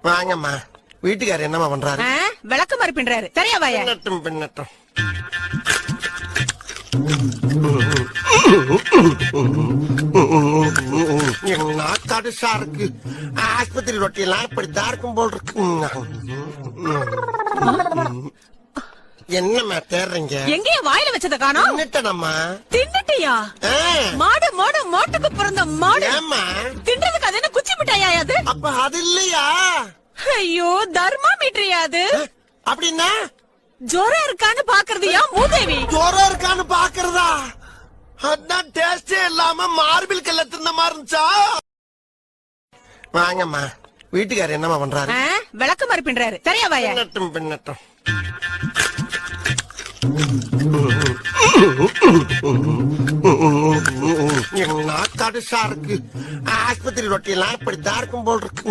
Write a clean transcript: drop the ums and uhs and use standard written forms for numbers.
வாங்கம்மா. வீட்டுக்காரர் என்னம்மா பண்றாரு? விளக்கு மாதிரி பின்றாரு. சரியா வாயா? பின்னட்டும் பின்னட்டும். கடுசா இருக்கு. ஆஸ்பத்திரி ரொட்டியெல்லாம் இப்படித்தான் இருக்கும் போல் இருக்கு. என்னம்மா தேடுறீங்க? எங்கேயும் வாயில வச்சத காணோம். தின்னுட்டேனம்மா. தின்னுட்டியா? மாடு மாடு மாட்டுக்கு பிறந்த மாடு. ஏம்மா தின்றதுக்கு அது என்ன குச்சி மிட்டாயா அது? அப்ப அது இல்லையா? ஐயோ தர்மாமீட்டரியா அது? அப்படின்னா ஜோரம் இருக்கான்னு பாக்குறதுயா மூதேவி? ஜோரம் இருக்கான்னு பாக்குறதா? அதான் டேஸ்டே இல்லாம மார்பிள் கல்ல தின்ன மாதிரி இருந்துச்சா? வாங்கம்மா. வீட்டுக்காரர் என்னம்மா பண்றாரு? விளக்கு மாதிரி பின்றாரு. சரியா வாயா? பின்னட்டும் பின்னட்டும். கடுசா இருக்கு. ஆஸ்பத்திரி ரொட்டியெல்லாம் இப்படித்தான் இருக்கும் போல் இருக்கு.